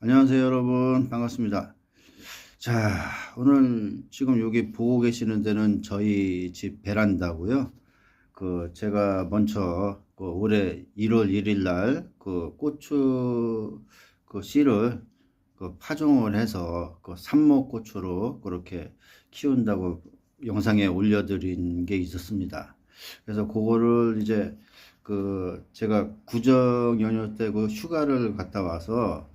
안녕하세요 여러분, 반갑습니다. 자, 오늘 지금 여기 보고 계시는 데는 저희 집 베란다고요. 제가 먼저 올해 1월 1일 날 고추 씨를 파종을 해서 삽목고추로 그렇게 키운다고 영상에 올려드린 게 있었습니다. 그래서 그거를 이제 제가 구정 연휴 때 휴가를 갔다 와서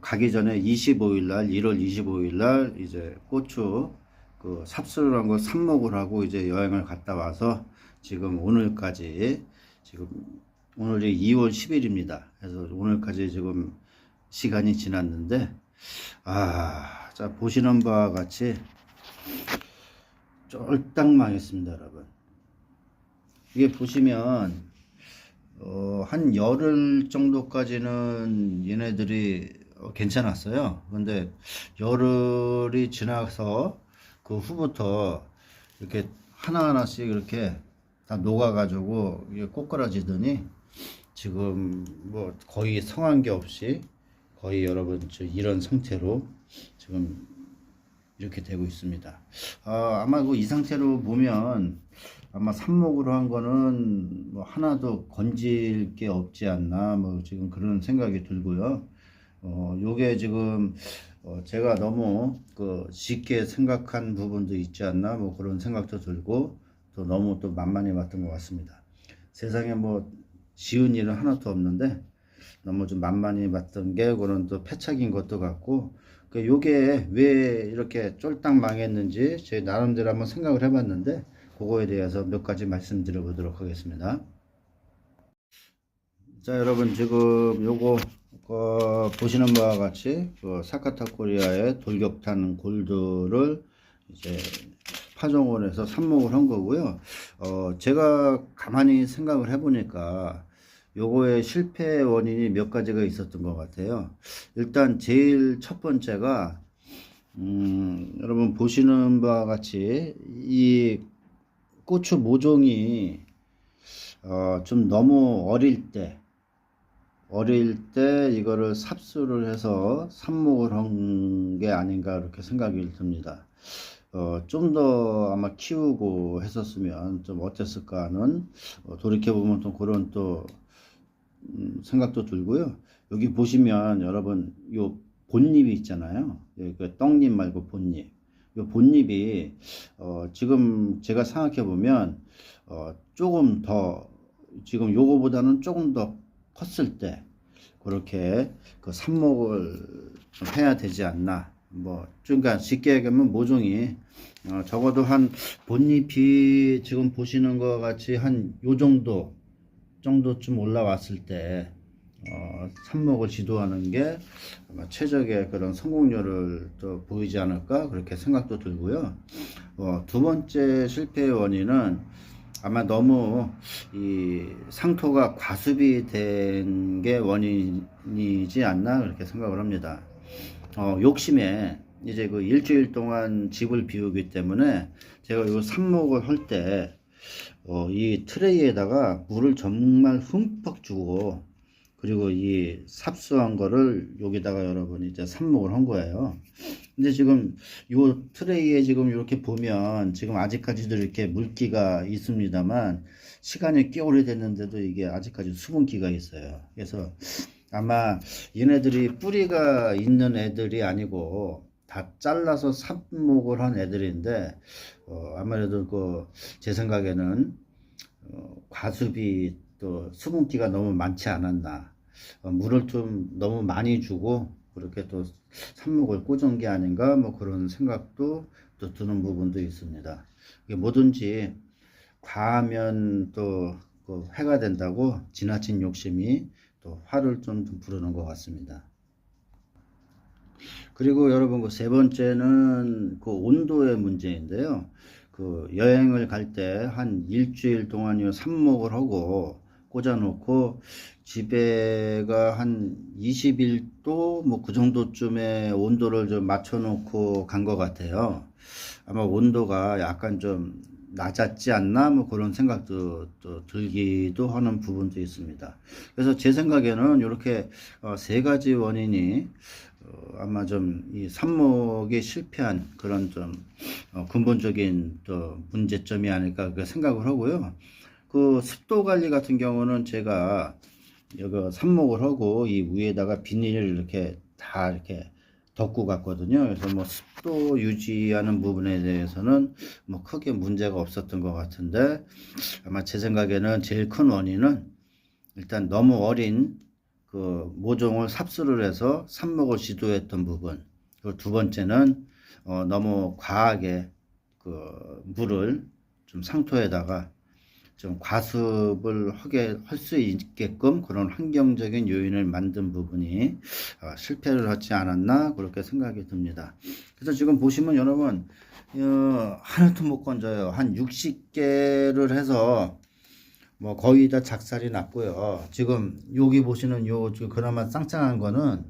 가기 전에 25일 날, 1월 25일 날 이제 고추 삽수를 한 거 삽목을 하고 이제 여행을 갔다 와서 지금 오늘까지, 지금 오늘이 2월 10일입니다. 그래서 오늘까지 지금 시간이 지났는데, 자, 보시는 바와 같이 쫄딱 망했습니다, 여러분. 이게 보시면 한 열흘 정도까지는 얘네들이 괜찮았어요. 근데 열흘이 지나서 그 후부터 이렇게 하나하나씩 이렇게 다 녹아가지고 이게 꼬꾸라지더니 지금 뭐 거의 성한 게 없이 거의 여러분 이런 상태로 지금 이렇게 되고 있습니다. 아마 이 상태로 보면 아마 삽목으로 한 거는 뭐 하나도 건질 게 없지 않나 뭐 지금 그런 생각이 들고요. 요게 지금 제가 너무 쉽게 생각한 부분도 있지 않나 뭐 그런 생각도 들고 또 너무 또 만만히 봤던 것 같습니다. 세상에 뭐 쉬운 일은 하나도 없는데 너무 좀 만만히 봤던 게 그런 또 패착인 것도 같고 요게 왜 이렇게 쫄딱 망했는지 제 나름대로 한번 생각을 해봤는데 그거에 대해서 몇 가지 말씀드려 보도록 하겠습니다. 자, 여러분 지금 요거 보시는 바와 같이 사카타 코리아의 돌격탄 골드를 이제 파종을 해서 삽목을 한 거고요. 제가 가만히 생각을 해보니까 요거의 실패 원인이 몇 가지가 있었던 것 같아요. 일단 제일 첫 번째가 여러분 보시는 바와 같이 이 고추 모종이 좀 너무 어릴 때 이거를 삽수를 해서 삽목을 한 게 아닌가 이렇게 생각이 듭니다. 좀 더 아마 키우고 했었으면 좀 어땠을까 하는 돌이켜보면 또 그런 또 생각도 들고요. 여기 보시면 여러분 요 본잎이 있잖아요. 떡잎 말고 본잎. 요 본잎이 지금 제가 생각해 보면 조금 더 지금 요거보다는 조금 더 컸을 때 그렇게 삽목을 좀 해야 되지 않나. 뭐 그러니까 쉽게 얘기하면 모종이 적어도 한 본잎이 지금 보시는 것 같이 한 요 정도쯤 올라왔을 때 삽목을 지도하는 게 아마 최적의 그런 성공률을 또 보이지 않을까 그렇게 생각도 들고요. 두 번째 실패의 원인은 아마 너무 이 상토가 과습이 된 게 원인이지 않나 그렇게 생각을 합니다. 욕심에 이제 일주일 동안 집을 비우기 때문에 제가 이 삽목을 할 때 이 트레이에다가 물을 정말 흠뻑 주고 그리고 이 삽수한 거를 여기다가 여러분 이제 삽목을 한 거예요. 근데 지금 요 트레이에 지금 이렇게 보면 지금 아직까지도 이렇게 물기가 있습니다만 시간이 꽤 오래됐는데도 이게 아직까지 수분기가 있어요. 그래서 아마 얘네들이 뿌리가 있는 애들이 아니고 다 잘라서 삽목을 한 애들인데 아무래도 제 생각에는 과습이 또 수분기가 너무 많지 않았나, 물을 좀 너무 많이 주고 그렇게 또 삽목을 꽂은 게 아닌가 뭐 그런 생각도 또 드는 부분도 있습니다. 뭐든지 과하면 또 해가 된다고 지나친 욕심이 또 화를 좀 부르는 것 같습니다. 그리고 여러분 세 번째는 온도의 문제인데요. 여행을 갈 때 한 일주일 동안요 삽목을 하고 꽂아 놓고 집에가 한 21도 뭐 그 정도쯤의 온도를 좀 맞춰 놓고 간 것 같아요. 아마 온도가 약간 좀 낮았지 않나 뭐 그런 생각도 또 들기도 하는 부분도 있습니다. 그래서 제 생각에는 이렇게 세 가지 원인이 아마 좀 이 삽목이 실패한 그런 좀 근본적인 또 문제점이 아닐까 그렇게 생각을 하고요. 그 습도 관리 같은 경우는 제가 여기 삽목을 하고 이 위에다가 비닐을 이렇게 다 이렇게 덮고 갔거든요. 그래서 뭐 습도 유지하는 부분에 대해서는 뭐 크게 문제가 없었던 것 같은데, 아마 제 생각에는 제일 큰 원인은 일단 너무 어린 그 모종을 삽수를 해서 삽목을 시도했던 부분, 그리고 두 번째는 너무 과하게 그 물을 좀 상토에다가 좀 과습을 하게 할 수 있게끔 그런 환경적인 요인을 만든 부분이 실패를 하지 않았나 그렇게 생각이 듭니다. 그래서 지금 보시면 여러분 하나도 못 건져요. 한 60개를 해서 뭐 거의 다 작살이 났고요. 지금 여기 보시는 요 그나마 짱짱한 거는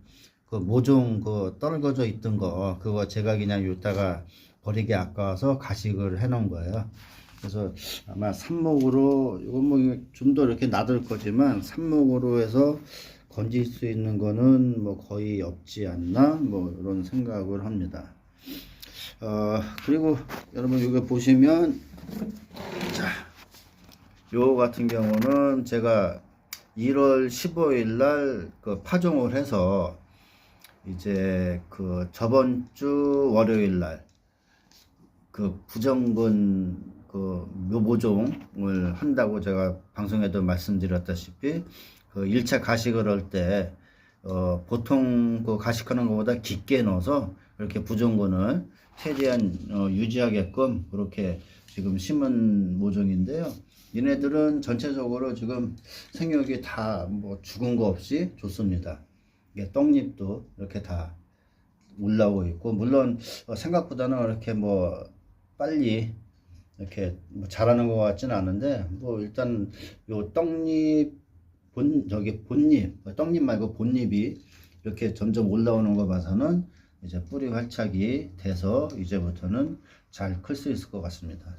그 모종 그 떨궈져 있던 거 그거 제가 그냥 요따가 버리기 아까워서 가식을 해 놓은 거예요. 그래서 아마 삽목으로 이건 뭐 좀 더 이렇게 나들 거지만 삽목으로 해서 건질 수 있는 거는 뭐 거의 없지 않나 뭐 이런 생각을 합니다. 그리고 여러분 여기 보시면 자, 요 같은 경우는 제가 1월 15일 날 그 파종을 해서 이제 그 저번 주 월요일 날 그 부정근 그 묘보종을 한다고 제가 방송에도 말씀드렸다시피 그 1차 가식을 할 때 보통 그 가식하는 것보다 깊게 넣어서 이렇게 부정근을 최대한 유지하게끔 그렇게 지금 심은 모종인데요. 얘네들은 전체적으로 지금 생육이 다 뭐 죽은 거 없이 좋습니다. 이게 떡잎도 이렇게 다 올라오고 있고, 물론 생각보다는 이렇게 뭐 빨리 이렇게 뭐 자라는 것 같지는 않은데, 뭐 일단 요 떡잎 저기 본잎, 떡잎 말고 본잎이 이렇게 점점 올라오는 거 봐서는 이제 뿌리 활착이 돼서 이제부터는 잘 클 수 있을 것 같습니다.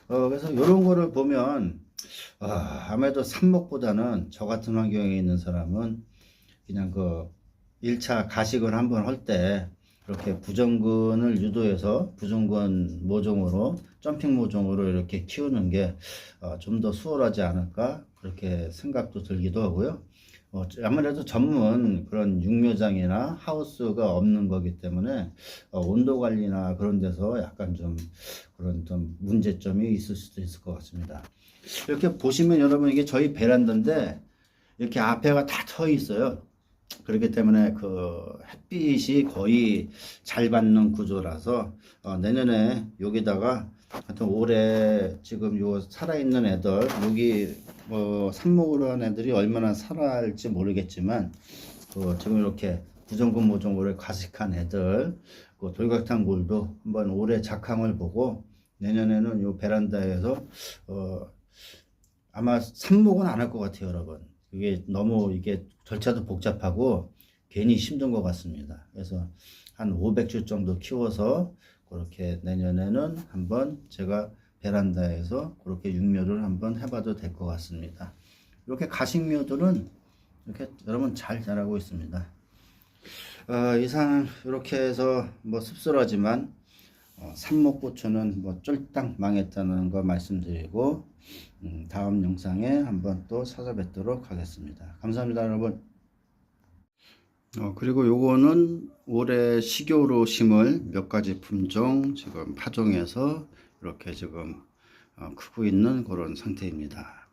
그래서 이런 거를 보면 아무래도 삽목보다는 저 같은 환경에 있는 사람은 그냥 그 1차 가식을 한번 할 때 이렇게 부정근을 유도해서 부정근 모종으로 점핑 모종으로 이렇게 키우는 게 좀 더 수월하지 않을까 그렇게 생각도 들기도 하고요. 아무래도 전문 그런 육묘장이나 하우스가 없는 거기 때문에 온도 관리나 그런 데서 약간 좀 그런 좀 문제점이 있을 수도 있을 것 같습니다. 이렇게 보시면 여러분 이게 저희 베란다인데 이렇게 앞에가 다 터 있어요. 그렇기 때문에 그 햇빛이 거의 잘 받는 구조라서 내년에 여기다가 하여튼 올해 지금 요 살아있는 애들 여기 뭐 삽목으로 한 애들이 얼마나 살아할지 모르겠지만 지금 이렇게 부정근 모종으로 가식한 애들 그 돌각탕 굴도 한번 올해 작황을 보고 내년에는 요 베란다에서 아마 삽목은 안 할 것 같아요, 여러분. 이게 너무 이게 절차도 복잡하고 괜히 힘든 것 같습니다. 그래서 한 500주 정도 키워서 그렇게 내년에는 한번 제가 베란다에서 그렇게 육묘를 한번 해봐도 될 것 같습니다. 이렇게 가식묘들은 이렇게 여러분 잘 자라고 있습니다. 이상 이렇게 해서 뭐 씁쓸하지만 삽목고추는 뭐 쫄딱 망했다는 거 말씀드리고 다음 영상에 한번 또 찾아뵙도록 하겠습니다. 감사합니다, 여러분. 그리고 요거는 올해 식용으로 심을 몇 가지 품종 지금 파종해서 이렇게 지금 크고 있는 그런 상태입니다.